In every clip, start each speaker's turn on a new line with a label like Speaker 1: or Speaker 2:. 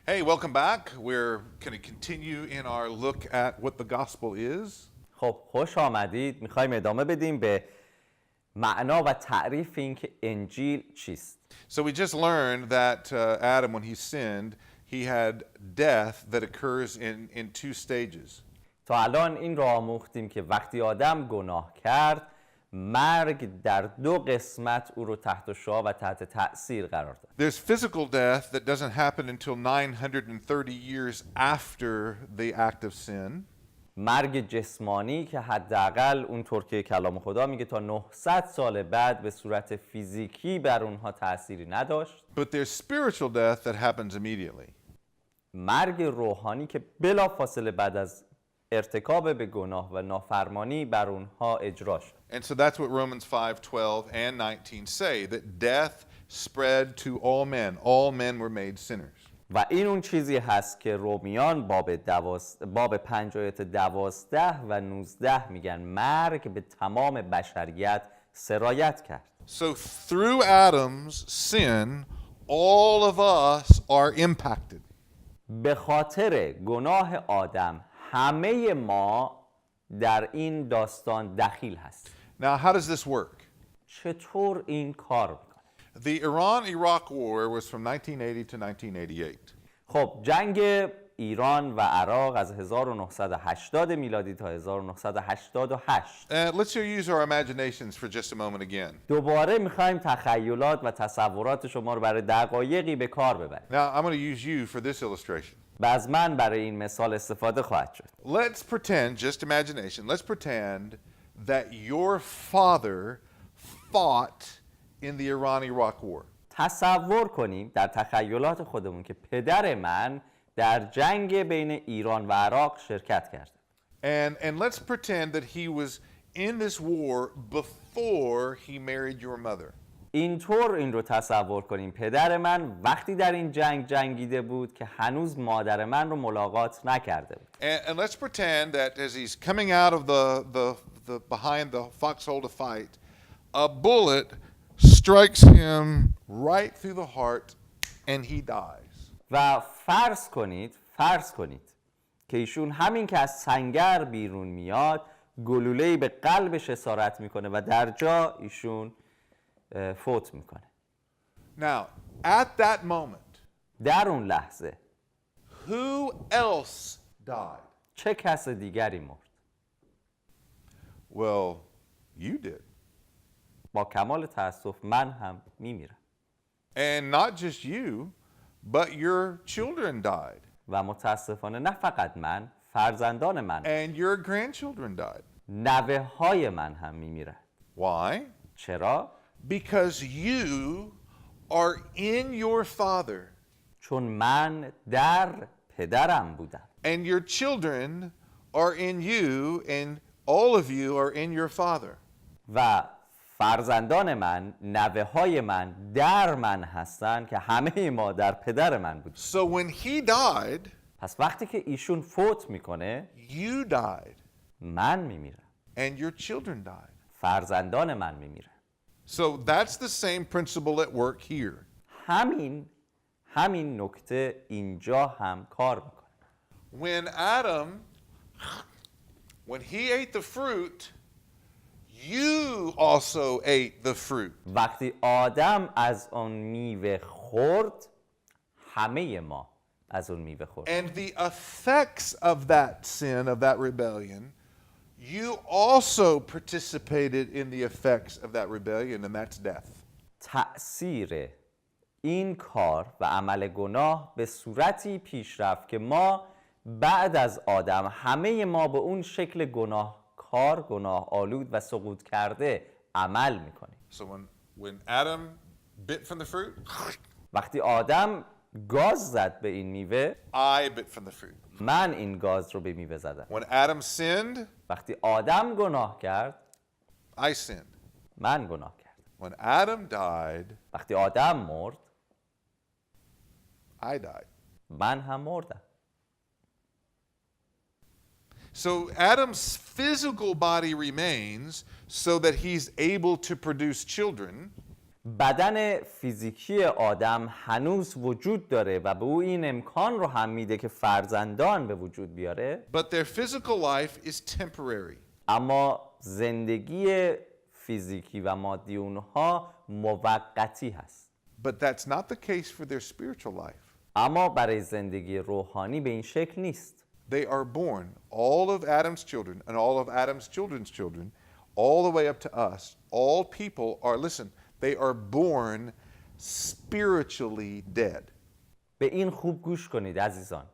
Speaker 1: Hey, welcome back. We're going to continue in our look at what the gospel is.
Speaker 2: خب خوش آمدید. میخوایم ادامه بدیم به معنا و تعریف اینکه انجیل چیست.
Speaker 1: So we just learned that Adam, when he sinned, he had death that occurs in two stages.
Speaker 2: تا الان این را آموختیم که وقتی آدم گناه کرد، مرگ در دو قسمت او رو تحت شعاع و تحت تأثیر قرار داد.
Speaker 1: There's physical death that doesn't happen until 930 years after the act of sin.
Speaker 2: مرگ جسمانی که حداقل اونطور که کلام خدا میگه تا 900 سال بعد به صورت فیزیکی بر اونها تأثیری نداشت.
Speaker 1: But there's spiritual death that happens immediately.
Speaker 2: مرگ روحانی که بلافاصله بعد از ارتکاب به گناه و نافرمانی بر اونها اجرا شد.
Speaker 1: And so that's what Romans 5:12 and 19 say, that death spread to all men. All men were made sinners.
Speaker 2: و این اون چیزی هست که رومیان باب 5 آیات 12 و 19 میگن مرگ به تمام بشریت سرایت کرد.
Speaker 1: So through Adam's sin, all of us are impacted.
Speaker 2: به خاطر گناه آدم همه ما در این داستان دخیل هست.
Speaker 1: Now, how does this work?
Speaker 2: چطور این کار میکنه؟
Speaker 1: The Iran-Iraq war was from 1980 to 1988.
Speaker 2: خب جنگ ایران و عراق از 1980 میلادی تا 1988.
Speaker 1: Let's use our imaginations for just a moment again.
Speaker 2: دوباره میخوایم تخیلات و تصورات شما رو برای دقایقی به کار ببریم.
Speaker 1: Now, I'm going to use you for this illustration.
Speaker 2: و از من برای این مثال استفاده خواهد شد.
Speaker 1: Let's pretend, just imagination, let's pretend that your father fought in the Iran-Iraq war.
Speaker 2: تصور کنیم در تخیلات خودمون که پدر من در جنگ بین ایران و عراق شرکت کرد.
Speaker 1: And let's pretend that he was in this war before he married your mother.
Speaker 2: اینطور این رو تصور کنیم پدر من وقتی در این جنگ جنگیده بود که هنوز مادر من رو ملاقات نکرده بود.
Speaker 1: And let's pretend that as he's coming out of the behind the foxhole to fight, a bullet strikes him right through the heart and he dies.
Speaker 2: و فرض کنید که ایشون همین که از سنگر بیرون میاد گلوله‌ای به قلبش اسارت میکنه و در جا ایشون فوت میکنه.
Speaker 1: Now, at that moment,
Speaker 2: در اون لحظه
Speaker 1: who else died?
Speaker 2: چه کس دیگری مرد؟
Speaker 1: Well, you did.
Speaker 2: با کمال تأسف من هم میمیرم.
Speaker 1: And not just you, but your children died.
Speaker 2: و متاسفانه نه فقط من، فرزندان من
Speaker 1: And your grandchildren died.
Speaker 2: نوه های من هم میمیرن.
Speaker 1: Why?
Speaker 2: چرا؟
Speaker 1: Because you are in your father.
Speaker 2: چون من در پدرم بودم.
Speaker 1: And your children are in you, and all of you are in your father.
Speaker 2: و فرزندان من، نوه های من در من هستن که همه ما در پدر من بودیم.
Speaker 1: So when he died,
Speaker 2: پس وقتی که ایشون فوت میکنه
Speaker 1: you died,
Speaker 2: من میمیرم.
Speaker 1: and your children died.
Speaker 2: فرزندان من میمیرن.
Speaker 1: So that's the same principle at work here.
Speaker 2: همین نکته اینجا هم کار میکنه.
Speaker 1: When he ate the fruit, you also ate the fruit.
Speaker 2: وقتی آدم از آن میوه خورد همه ما از اون میوه خورد.
Speaker 1: And the effects of that sin, of that rebellion, you also participated in the effects of that rebellion, and that's death.
Speaker 2: تأثیر این کار و عمل گناه به صورتی پیش رفت که ما بعد از آدم همه ما به اون شکل گناهکار، گناه آلود و سقوط کرده عمل میکنیم.
Speaker 1: So when Adam bit from the fruit,
Speaker 2: وقتی آدم گاز زد به این میوه،
Speaker 1: I bit from the fruit.
Speaker 2: من این گاز رو به میوه زدم.
Speaker 1: When Adam sinned,
Speaker 2: وقتی آدم گناه کرد،
Speaker 1: I sinned.
Speaker 2: من گناه کردم.
Speaker 1: When Adam died,
Speaker 2: وقتی آدم مرد،
Speaker 1: I died.
Speaker 2: من هم مردم.
Speaker 1: So Adam's physical body remains so that he's able to produce children.
Speaker 2: بدن فیزیکی آدم هنوز وجود داره و به او این امکان رو هم میده که فرزندان به وجود بیاره،
Speaker 1: but their physical life is temporary.
Speaker 2: اما زندگی فیزیکی و مادی اونها موقتی هست.
Speaker 1: But that's not the case for their spiritual life.
Speaker 2: اما برای زندگی روحانی به این شکل نیست.
Speaker 1: They are born, all of Adam's children and all of Adam's children's children, all the way up to us. All people are, listen, they are born spiritually dead.
Speaker 2: به این خوب گوش کنید عزیزان.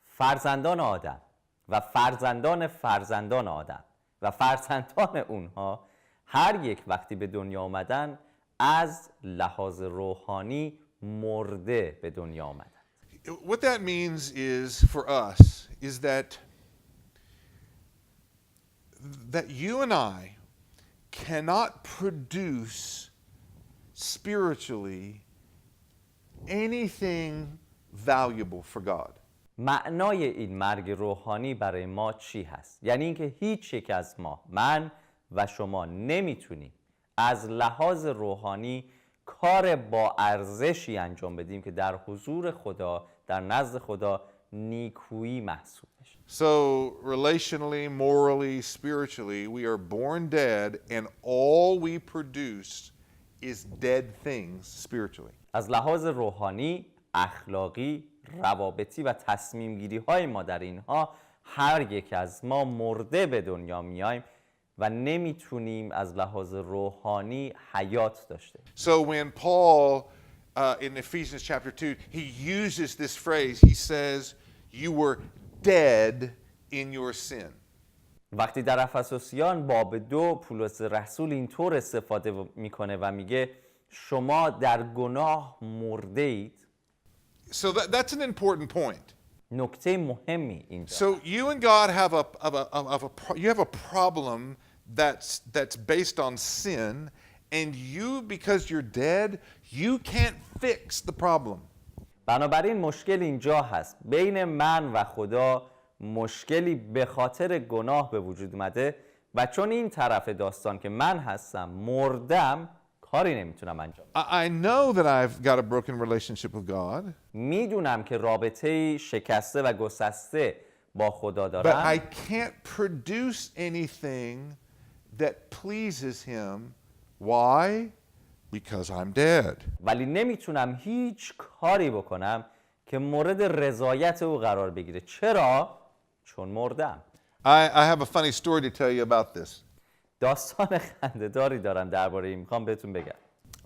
Speaker 2: فرزندان آدم و فرزندان فرزندان آدم و فرزندان اونها هر یک وقتی به دنیا آمدن از لحاظ روحانی مرده به دنیا آمدن.
Speaker 1: What that means is for us is that you and I cannot produce spiritually anything valuable for God.
Speaker 2: معنای این مرگ روحانی برای ما چی هست؟ یعنی اینکه هیچ یک از ما، من و شما، نمیتونیم از لحاظ روحانی کار با ارزشی انجام بدیم که در حضور خدا، در نزد خدا نیکویی محسوب بشه.
Speaker 1: So relationally, morally, spiritually, we are born dead and all we produce is dead things spiritually.
Speaker 2: از لحاظ روحانی، اخلاقی، روابطی و تصمیم گیری های ما در اینها هر یک از ما مرده به دنیا میایم و نمیتونیم از لحاظ روحانی حیات داشته.
Speaker 1: So when Paul in Ephesians chapter 2, he uses this phrase, he says, you were dead in your sin.
Speaker 2: وقتی در افسوسیان باب 2 پولس رسول اینطور استفاده میکنه و میگه شما در گناه مرده اید.
Speaker 1: So that's an important point.
Speaker 2: نکته مهمی اینجا.
Speaker 1: So you and God you have a problem that's based on sin, and you, because you're dead, you can't fix the problem.
Speaker 2: بنابراین مشکل اینجا هست. بین من و خدا مشکلی به خاطر گناه به وجود اومده و چون این طرف داستان که من هستم مردم، کاری نمیتونم انجام.
Speaker 1: I know that I've got a broken relationship with God.
Speaker 2: میدونم که رابطه شکسته و گسسته با خدا
Speaker 1: But
Speaker 2: دارم.
Speaker 1: I can't produce anything that pleases him. Why? Because I'm dead.
Speaker 2: ولی نمیتونم هیچ کاری بکنم که مورد رضایت او قرار بگیره. چرا؟ چون مردم.
Speaker 1: I have a funny story to tell you about this.
Speaker 2: داستان خنده‌داری دارم درباره این، میخوام بهتون بگم.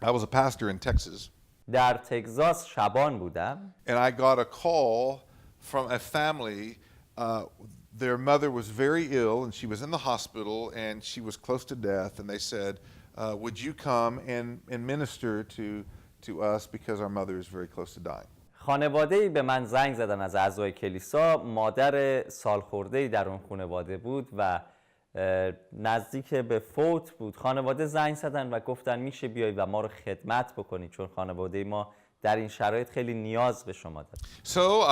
Speaker 1: I was a pastor in Texas.
Speaker 2: در تگزاس شبان بودم.
Speaker 1: And I got a call from a family. Their mother was very ill and she was in the hospital and she was close to death. And they said, would you come and minister to us because our mother is very close to dying.
Speaker 2: خانواده‌ای به من زنگ زدن از اعضای کلیسا. مادر سالخورده‌ای در اون خانواده بود و نزدیک به فوت بود. خانواده زنگ زدن و گفتن میشه بیای و ما رو خدمت بکنی چون خانواده ما در این شرایط خیلی نیاز به شما داره.
Speaker 1: So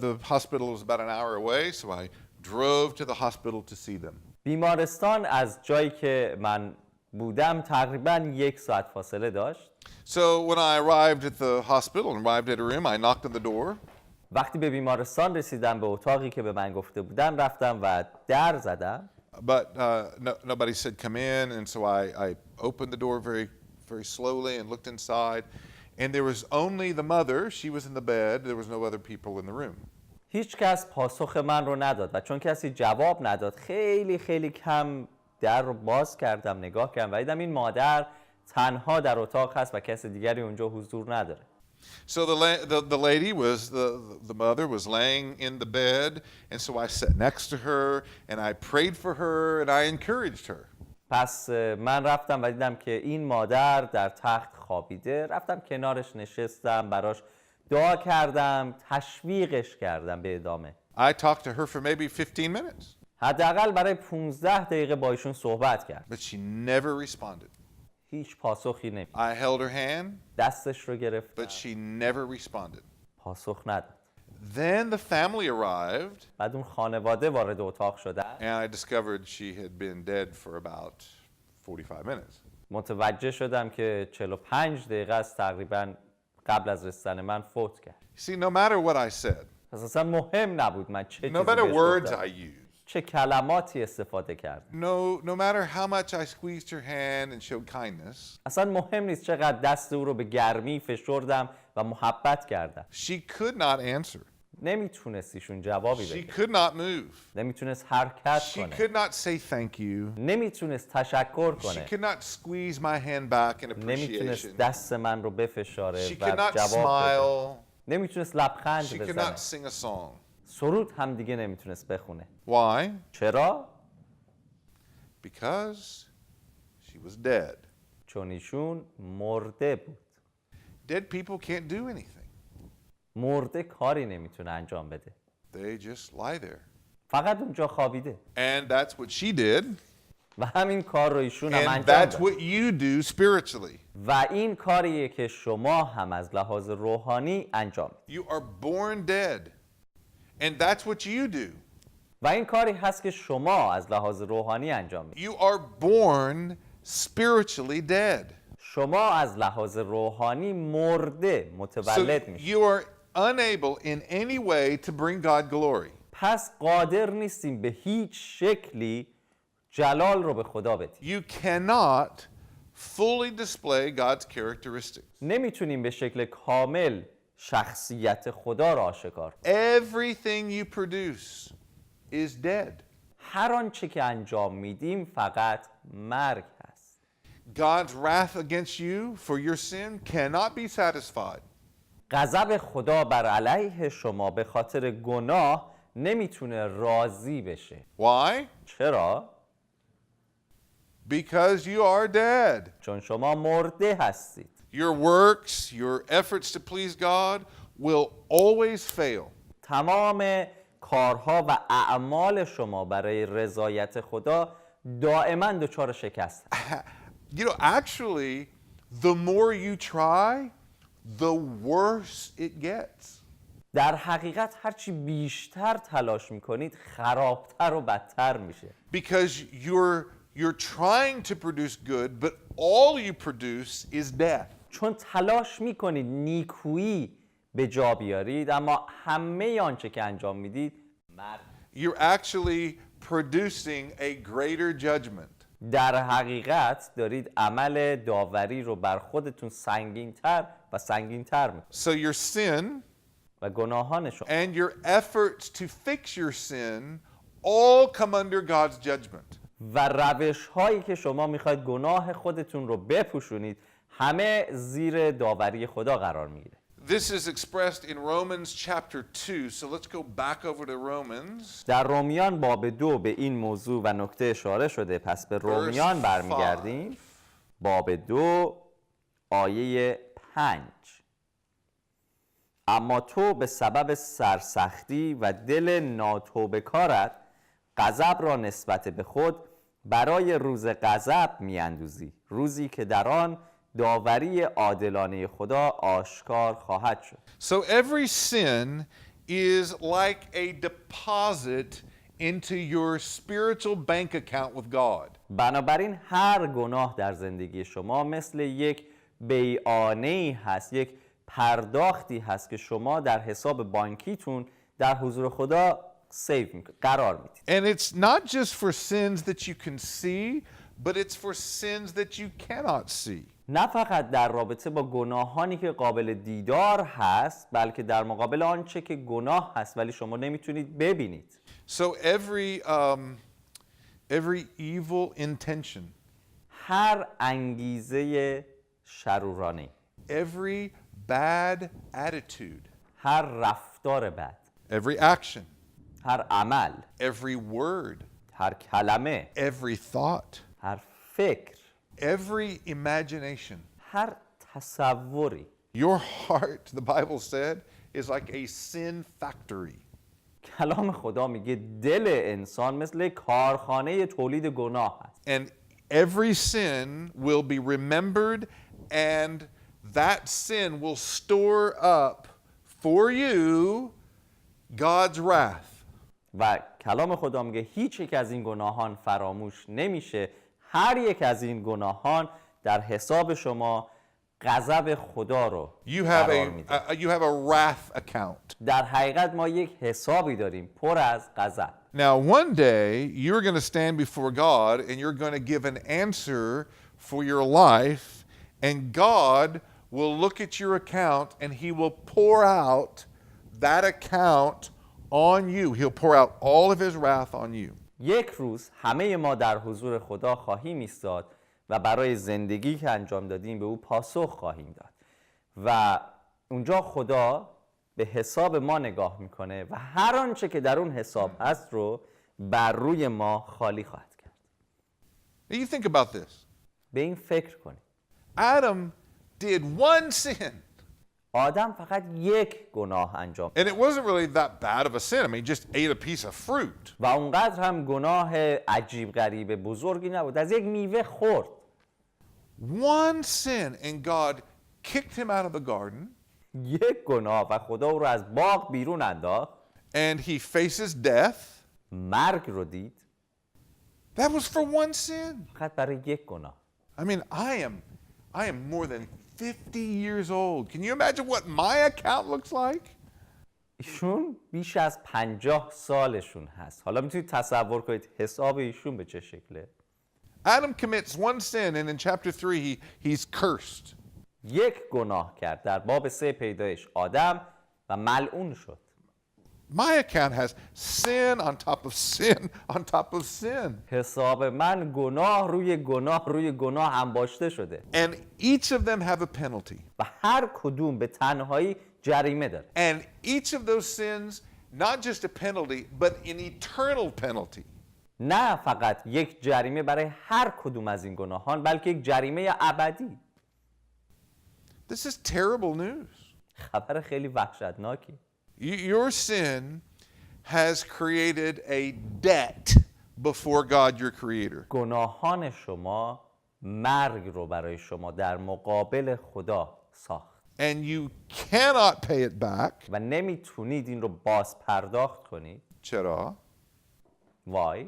Speaker 1: the hospital was about an hour away, so I drove to the hospital to see them.
Speaker 2: بیمارستان از جایی که من بودم تقریباً 1 ساعت فاصله داشت.
Speaker 1: So when I arrived at the hospital and arrived at a room, I knocked on the door.
Speaker 2: وقتی به بیمارستان رسیدم به اتاقی که به من گفته بودم رفتم و در زدم.
Speaker 1: But nobody said come in, and so I opened the door very slowly and looked inside, and there was only the mother. She was in the bed. There was no other people in the room.
Speaker 2: هیچ کس پاسخ من رو نداد و چون کسی جواب نداد خیلی kم در رو باز کردم، نگاه کردم و دیدم این مادر تنها در اتاق هست و کس دیگری اونجا حضور نداره.
Speaker 1: So the lady was the mother was laying in the bed, and so I sat next to her and I prayed for her and I encouraged her.
Speaker 2: پس من رفتم و دیدم که این مادر در تخت خوابیده. رفتم کنارش نشستم، براش دعا کردم، تشویقش کردم به ادامه.
Speaker 1: I talked to her for maybe 15 minutes.
Speaker 2: حداقل برای 15 دقیقه با ایشون صحبت کرد.
Speaker 1: But she never responded.
Speaker 2: هیچ پاسخی نمید.
Speaker 1: I held her hand,
Speaker 2: دستش رو گرفتم.
Speaker 1: but she never responded.
Speaker 2: پاسخ نداد.
Speaker 1: Then the family arrived,
Speaker 2: بعد اون خانواده وارد اتاق شدن.
Speaker 1: and I discovered she had been dead for about 45 minutes.
Speaker 2: متوجه شدم که 45 دقیقه است تقریبا قبل از رسیدن من فوت کرد.
Speaker 1: See, no matter what I said,
Speaker 2: پس اصلا مهم نبود من چه
Speaker 1: no
Speaker 2: چیزی
Speaker 1: matter
Speaker 2: بهش
Speaker 1: words
Speaker 2: گفتم،
Speaker 1: I used,
Speaker 2: چه کلماتی استفاده کردم.
Speaker 1: no matter how much I squeezed her hand and showed kindness,
Speaker 2: اصلا مهم نیست چقدر دست او رو به گرمی فشردم و محبت کردم.
Speaker 1: she could not answer.
Speaker 2: نمیتونست ایشون جوابی
Speaker 1: She
Speaker 2: بده.
Speaker 1: could not move.
Speaker 2: نمیتونست حرکت
Speaker 1: She
Speaker 2: کنه.
Speaker 1: could not say thank you.
Speaker 2: نمیتونست تشکر
Speaker 1: She
Speaker 2: کنه.
Speaker 1: could not squeeze my hand back in
Speaker 2: نمیتونست
Speaker 1: appreciation.
Speaker 2: دست من رو بفشاره
Speaker 1: She
Speaker 2: و
Speaker 1: could not
Speaker 2: جواب بده.
Speaker 1: smile.
Speaker 2: نمیتونست لبخند
Speaker 1: She could
Speaker 2: بزنه.
Speaker 1: not sing a song.
Speaker 2: سرود هم دیگه نمیتونست بخونه.
Speaker 1: Why?
Speaker 2: چرا؟
Speaker 1: Because she was dead.
Speaker 2: چون ایشون مرده بود.
Speaker 1: Dead people can't do anything.
Speaker 2: مرده کاری نمیتونه انجام بده.
Speaker 1: They just lie there.
Speaker 2: فقط اونجا خوابیده.
Speaker 1: And that's what she did.
Speaker 2: و همین کار رو ایشون هم
Speaker 1: And
Speaker 2: انجام
Speaker 1: that's
Speaker 2: داد.
Speaker 1: what you do spiritually.
Speaker 2: و این کاریه که شما هم از لحاظ روحانی انجام میدید.
Speaker 1: You are born dead. And that's what you do.
Speaker 2: و این کاری هست که شما از لحاظ روحانی انجام میدید.
Speaker 1: You are born spiritually dead.
Speaker 2: شما از لحاظ روحانی مرده
Speaker 1: So
Speaker 2: متولد میشید.
Speaker 1: you are unable in any way to bring God glory.
Speaker 2: پس قادر نیستیم به هیچ شکلی جلال رو به خدا بدیم.
Speaker 1: You cannot fully display God's characteristics.
Speaker 2: نمیتونیم به شکل کامل شخصیت خدا را آشکار کنیم.
Speaker 1: Everything you produce is dead.
Speaker 2: هر آنچه که انجام میدیم فقط مرگ هست.
Speaker 1: God's wrath against you for your sin cannot be satisfied.
Speaker 2: غضب خدا بر علیه شما به خاطر گناه نمیتونه راضی بشه.
Speaker 1: Why?
Speaker 2: چرا؟
Speaker 1: Because you are dead.
Speaker 2: چون شما مرده هستید.
Speaker 1: Your works, your efforts to please God will always fail.
Speaker 2: تمام کارها و اعمال شما برای رضایت خدا دائما دچار شکست هست.
Speaker 1: You know, actually, the more you try, the worse it gets.
Speaker 2: در حقیقت هرچی بیشتر تلاش میکنید خرابتر و بدتر میشه.
Speaker 1: Because you're trying to produce good, but all you produce is death.
Speaker 2: چون تلاش میکنید نیکویی به جا بیارید اما همه آنچه که انجام میدید مرگ.
Speaker 1: You're actually producing a greater judgment.
Speaker 2: در حقیقت دارید عمل داوری رو بر خودتون سنگین‌تر و سنگین‌تر میکنید.
Speaker 1: So your sin
Speaker 2: و گناهان شما
Speaker 1: and your efforts to fix your sin all come under God's judgment.
Speaker 2: و روش هایی که شما میخواید گناه خودتون رو بپوشونید همه زیر داوری خدا قرار میگیره.
Speaker 1: This is expressed in Romans chapter 2. So let's go back over to Romans.
Speaker 2: در رومیان باب 2 به این موضوع و نکته اشاره شده. پس به رومیان برمیگردیم. باب 2 آیه 5. اما تو به سبب سرسختی و دل ناتوبه‌کارت غضب را نسبت به خود برای روز غضب میاندوزی، روزی که در آن داوری عادلانه خدا آشکار خواهد شد.
Speaker 1: So every sin is like a deposit into your spiritual bank account with God.
Speaker 2: بنابراین هر گناه در زندگی شما مثل یک بیعانه‌ای هست، یک پرداختی هست که شما در حساب بانکیتون در حضور خدا قرار میدید.
Speaker 1: And it's not just for sins that you can see, but it's for sins that you cannot see.
Speaker 2: نه فقط در رابطه با گناهانی که قابل دیدار هست، بلکه در مقابل آنچه که گناه هست ولی شما نمیتونید ببینید.
Speaker 1: So every evil intention,
Speaker 2: هر انگیزه شرورانه،
Speaker 1: every bad attitude,
Speaker 2: هر رفتار بد،
Speaker 1: every action,
Speaker 2: هر عمل،
Speaker 1: every word,
Speaker 2: هر کلمه،
Speaker 1: every thought,
Speaker 2: هر فکر،
Speaker 1: every imagination.
Speaker 2: هر تصوری.
Speaker 1: Your heart, the Bible said, is like a sin factory.
Speaker 2: کلام خدا میگه دل انسان مثل کارخانه تولید گناه هست.
Speaker 1: And every sin will be remembered, and that sin will store up for you God's wrath.
Speaker 2: و کلام خدا میگه هیچ یک از این گناهان فراموش نمیشه. هر یک از این گناهان در حساب شما غضب خدا رو
Speaker 1: You have
Speaker 2: قرار میده.
Speaker 1: you have a wrath account.
Speaker 2: در حقیقت ما یک حسابی داریم پر از غضب.
Speaker 1: Now, one day, you're going to stand before God and you're going to give an answer for your life, and God will look at your account and He will pour out that account on you. He'll pour out all of His wrath on you.
Speaker 2: یک روز همه ما در حضور خدا خواهیم ایستاد و برای زندگی که انجام دادیم به او پاسخ خواهیم داد و اونجا خدا به حساب ما نگاه میکنه و هر آنچه که در اون حساب هست رو بر روی ما خالی خواهد کرد.
Speaker 1: Now, you think about this.
Speaker 2: به این فکر کنید.
Speaker 1: Adam did one sin,
Speaker 2: آدم فقط یک گناه انجام
Speaker 1: and it wasn't really that bad of a sin. I mean, he just ate a piece of fruit.
Speaker 2: و اونقدر هم گناه عجیب غریب بزرگی نبود. از یک میوه خورد.
Speaker 1: One sin, and God kicked him out of the garden,
Speaker 2: یک گناه و خدا او رو از باغ بیرون انداخت.
Speaker 1: and he faces death.
Speaker 2: مرگ رو دید.
Speaker 1: That was for one sin.
Speaker 2: فقط برای یک گناه.
Speaker 1: I mean, I am more than 50 years old. Can you imagine what my account looks like?
Speaker 2: ایشون بیش از 50 سالشون هست. حالا میتونید تصور کنید حساب ایشون به چه شکله.
Speaker 1: Adam commits one sin, and in chapter 3, he's cursed.
Speaker 2: یک گناه کرد در باب 3 پیدایش آدم و ملعون شد.
Speaker 1: My account has sin on top of sin on top of sin.
Speaker 2: حساب من گناه روی گناه روی گناه انباشته شده.
Speaker 1: And each of them have a penalty.
Speaker 2: و هر کدوم به تنهایی جریمه داره.
Speaker 1: And each of those sins, not just a penalty, but an eternal penalty.
Speaker 2: نه فقط یک جریمه برای هر کدوم از این گناهان بلکه یک جریمه ابدی.
Speaker 1: This is terrible news.
Speaker 2: خبر خیلی وحشتناکی.
Speaker 1: Your sin has created a debt before God, your creator.
Speaker 2: گناهان شما مرگ رو برای شما در مقابل خدا ساخت.
Speaker 1: And you cannot pay it back.
Speaker 2: و نمیتونید این رو باز پرداخت کنید.
Speaker 1: چرا؟
Speaker 2: Why?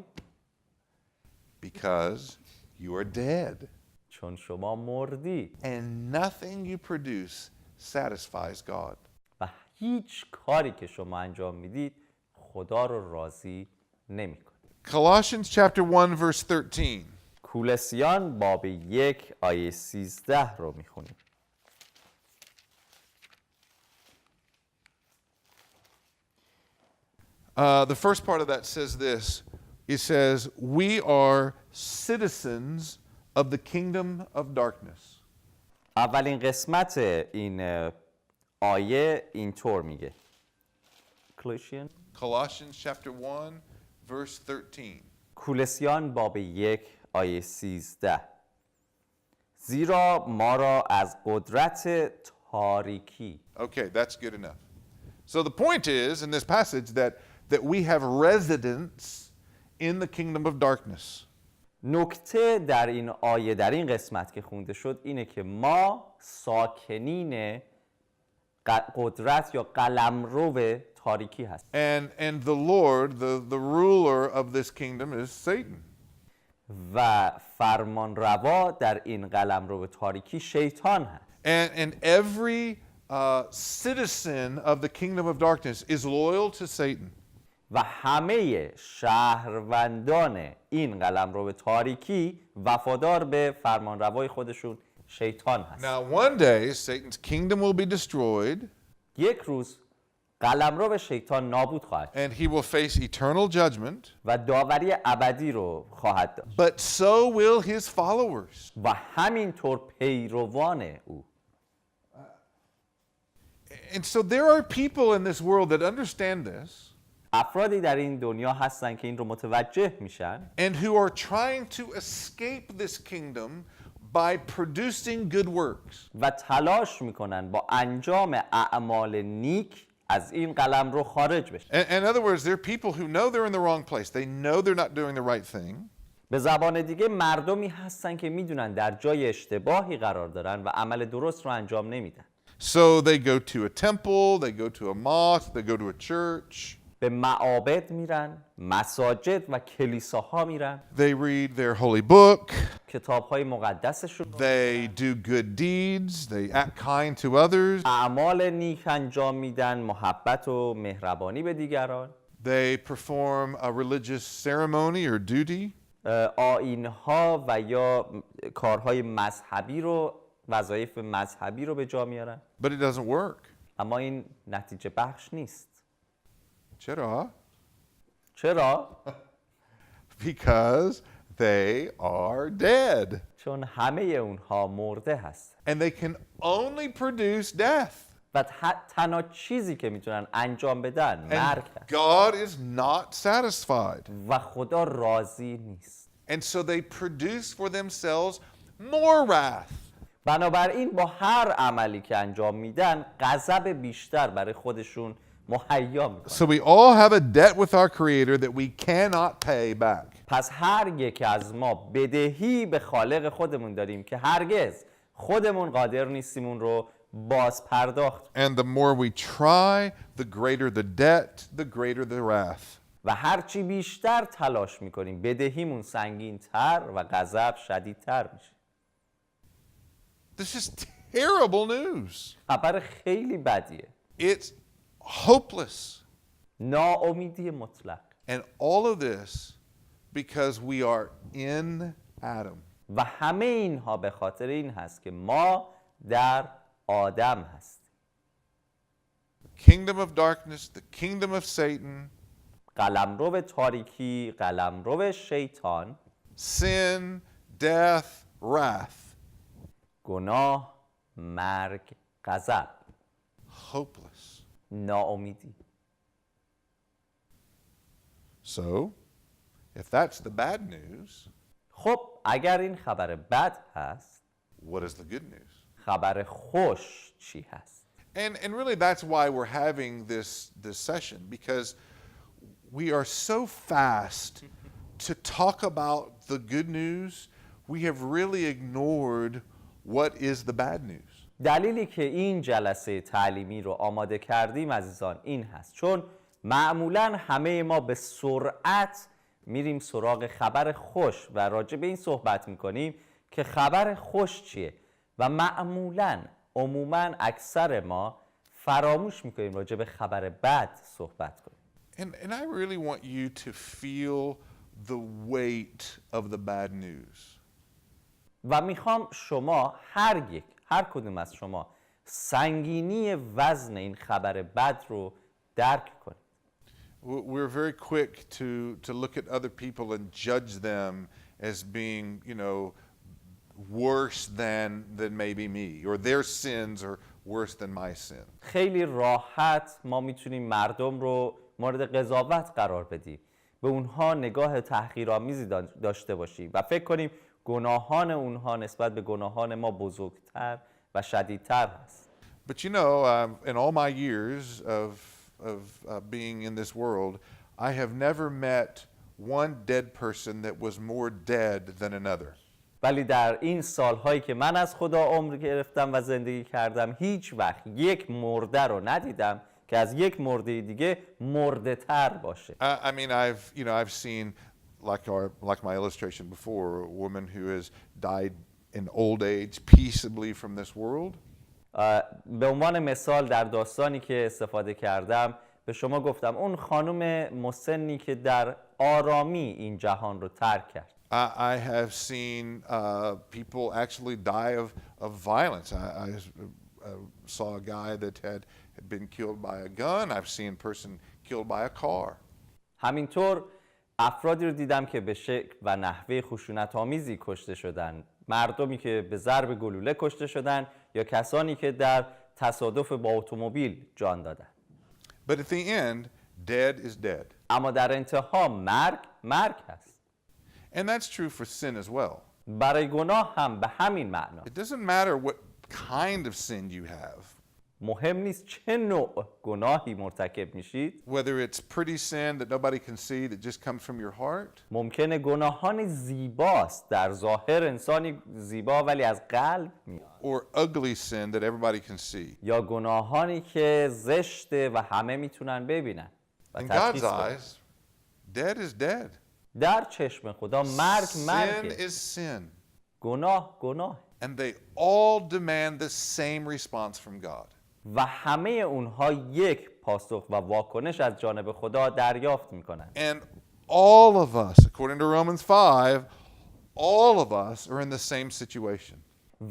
Speaker 1: Because you are dead.
Speaker 2: چون شما مردید.
Speaker 1: And nothing you produce satisfies God.
Speaker 2: و هیچ کاری که شما انجام میدید خدا رو راضی نمیکنه.
Speaker 1: Colossians chapter 1 verse 13.
Speaker 2: کولسیان باب 1 آیه 13 رو میخونیم.
Speaker 1: The first part of that says this. It says, we are citizens of the kingdom of darkness.
Speaker 2: اولین قسمت این آیه اینطور میگه.
Speaker 1: Colossians chapter 1 verse 13.
Speaker 2: کولسیان باب 1 آیه 13. زیرا ما را از قدرت تاریکی.
Speaker 1: Okay, that's good enough. So the point is in this passage that we have residence in the kingdom of darkness.
Speaker 2: نکته در این آیه در این قسمت که خونده شد اینه که ما ساکنین قدرت یا قلمرو تاریکی هست.
Speaker 1: And the Lord, the ruler of this kingdom is Satan.
Speaker 2: و فرمانروا در این قلمرو تاریکی شیطان هست.
Speaker 1: And every citizen of the kingdom of darkness is loyal to Satan.
Speaker 2: و همه شهروندان این قلمرو تاریکی وفادار به فرمانروای خودشون شیطان هست.
Speaker 1: Now one day Satan's kingdom will be destroyed.
Speaker 2: یک روز قلمرو شیطان نابود خواهد شد.
Speaker 1: And he will face eternal judgment.
Speaker 2: و داوری ابدی رو خواهد داشت.
Speaker 1: But so will his followers.
Speaker 2: و همینطور پیروان او.
Speaker 1: And so there are people in this world that understand this.
Speaker 2: افرادی در این دنیا هستن که این رو متوجه میشن.
Speaker 1: And who are trying to escape this kingdom by producing good works.
Speaker 2: و تلاش میکنن با انجام اعمال نیک از این قلمرو خارج بشن.
Speaker 1: In other words, there are people who know they're in the wrong place. They know they're not doing the right thing.
Speaker 2: به زبان دیگه مردمی هستن که میدونن در جای اشتباهی قرار دارن و عمل درست رو انجام نمیدن.
Speaker 1: So they go to a temple, they go to a mosque, they go to a church.
Speaker 2: به معابد میرن، مساجد و کلیساها میرن،
Speaker 1: They read their holy book.
Speaker 2: کتاب‌های مقدسشون رو
Speaker 1: They do good deeds. They act kind to others.
Speaker 2: اعمال نیک انجام میدن، محبت و مهربانی به دیگران،
Speaker 1: They perform a religious ceremony or duty.
Speaker 2: آیین‌ها و یا کارهای مذهبی رو، وظایف مذهبی رو به جا میارن.
Speaker 1: But it doesn't work.
Speaker 2: اما این نتیجه بخش نیست.
Speaker 1: چرا؟
Speaker 2: چرا؟
Speaker 1: Because they are dead.
Speaker 2: چون همه اونها مرده هست.
Speaker 1: And they can only produce death.
Speaker 2: و تنها چیزی که میتونن انجام بدن مرگ
Speaker 1: And
Speaker 2: هست.
Speaker 1: God is not satisfied.
Speaker 2: و خدا راضی نیست.
Speaker 1: And so they produce for themselves more wrath.
Speaker 2: بنابراین با هر عملی که انجام میدن غضب بیشتر برای خودشون مهیا میکنن.
Speaker 1: So we all have a debt with our Creator that we cannot pay back.
Speaker 2: پس هر یک از ما بدهی به خالق خودمون داریم که هرگز خودمون قادر نیستیم اون رو باز پرداخت.
Speaker 1: And the more we try, the greater the debt, the greater the wrath.
Speaker 2: و هرچی بیشتر تلاش میکنیم بدهیمون سنگین تر و غضب شدیدتر میشه.
Speaker 1: This is terrible news.
Speaker 2: خبر خیلی بدیه.
Speaker 1: It's hopeless.
Speaker 2: ناامیدی مطلق.
Speaker 1: And all of this because we are in Adam.
Speaker 2: و همه اینها به خاطر این هست که ما در آدم هستیم.
Speaker 1: Kingdom of darkness, the kingdom of Satan,
Speaker 2: قلمرو تاریکی، قلمرو شیطان،
Speaker 1: sin, death, wrath.
Speaker 2: گناه، مرگ، غضب،
Speaker 1: Hopeless.
Speaker 2: ناامیدی.
Speaker 1: So, if that's the bad news,
Speaker 2: خب اگر این خبر بد هست،
Speaker 1: what is the good news?
Speaker 2: خبر خوش چی هست؟
Speaker 1: And really that's why we're having this session, because we are so fast to talk about the good news, we have really ignored what is the bad news.
Speaker 2: دلیلی که این جلسه تعلیمی رو آماده کردیم عزیزان این هست، چون معمولاً همه ما به سرعت میریم سراغ خبر خوش و راجع به این صحبت میکنیم که خبر خوش چیه و معمولاً عموماً اکثر ما فراموش میکنیم راجع به خبر بد صحبت کنیم.
Speaker 1: And I really want you to feel the weight of the bad news.
Speaker 2: و میخوام شما هر کدوم از شما سنگینی وزن این خبر بد رو درک کنید.
Speaker 1: We're very quick to look at other people and judge them as being, worse than maybe me, or their sins are worse than my sin.
Speaker 2: خیلی راحت ما میتونیم مردم رو مورد قضاوت قرار بدیم، به اونها نگاه تحقیرآمیزی داشته باشیم و فکر کنیم گناهان اونها نسبت به گناهان ما بزرگتر و شدیدتر هست.
Speaker 1: But in all my years of being in this world, I have never met one dead person that was more dead than another.
Speaker 2: ولی در این سالهایی که من از خدا عمر گرفتم و زندگی کردم هیچ وقت یک مرده رو ندیدم که از یک مرده دیگه مرده تر باشه.
Speaker 1: I mean, I've seen, like my illustration before, a woman who has died in old age peaceably from this world.
Speaker 2: به عنوان مثال در داستانی که استفاده کردم به شما گفتم اون خانم مسنی که در آرامی این جهان رو ترک کرد.
Speaker 1: I have seen people actually die of violence. I saw a guy that had been killed by a gun. I've seen a person killed by a car.
Speaker 2: همینطور افرادی رو دیدم که به شکل و نحوه خشونت‌آمیزی کشته شدن، مردمی که به ضرب گلوله کشته شدن یا کسانی که در تصادف با اتومبیل جان دادن.
Speaker 1: But at the end, dead is dead.
Speaker 2: اما در انتها مرگ هست.
Speaker 1: And that's true for sin as well.
Speaker 2: برای گناه هم به همین معنا.
Speaker 1: It doesn't matter what kind of sin you have.
Speaker 2: مهم نیست چه نوع گناهی مرتکب میشید.
Speaker 1: Whether it's pretty sin that nobody can see that just comes from your heart.
Speaker 2: ممکنه گناهان زیباست، در ظاهر انسانی زیبا ولی از قلب میاد.
Speaker 1: Or ugly sin that everybody can see.
Speaker 2: یا گناهانی که زشته و همه میتونن ببینن. و
Speaker 1: In God's
Speaker 2: تشخیص بده.
Speaker 1: eyes, dead is dead.
Speaker 2: در چشم خدا مرگ
Speaker 1: Sin
Speaker 2: مرگه،
Speaker 1: is sin.
Speaker 2: گناه گناه.
Speaker 1: And they all demand the same response from God.
Speaker 2: و همه اونها یک پاسخ و واکنش از جانب خدا دریافت میکنند.
Speaker 1: And all of us, according to Romans 5, all of us are in the same situation.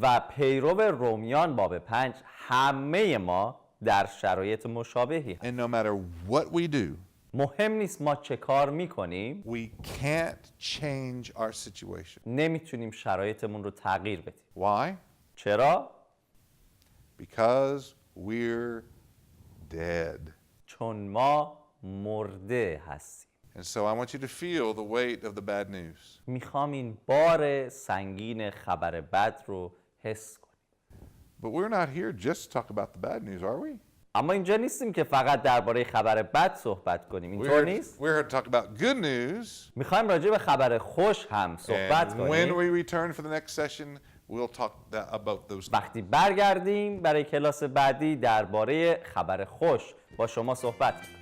Speaker 2: و پیرو رومیان باب 5 همه ما در شرایط مشابهی هستیم.
Speaker 1: And no matter what we do,
Speaker 2: مهم نیست ما چه کار میکنیم،
Speaker 1: we can't change our situation.
Speaker 2: نمیتونیم شرایطمون رو تغییر بدیم.
Speaker 1: Why?
Speaker 2: چرا؟
Speaker 1: Because we're dead.
Speaker 2: چون ما مرده هستیم.
Speaker 1: And so I want you to feel the weight of the bad news.
Speaker 2: میخوام این بار سنگین خبر بد رو حس کنیم.
Speaker 1: But we're not here just to talk about the bad news, are we?
Speaker 2: اما اینجا نیستیم که فقط درباره خبر بد صحبت کنیم. اینطور نیست؟
Speaker 1: We're here to talk about good news.
Speaker 2: میخوایم راجع به خبر خوش هم صحبت
Speaker 1: And when
Speaker 2: کنیم.
Speaker 1: we return for the next session, we'll talk about those.
Speaker 2: وقتی برگردیم برای کلاس بعدی درباره خبر خوش با شما صحبت کنیم.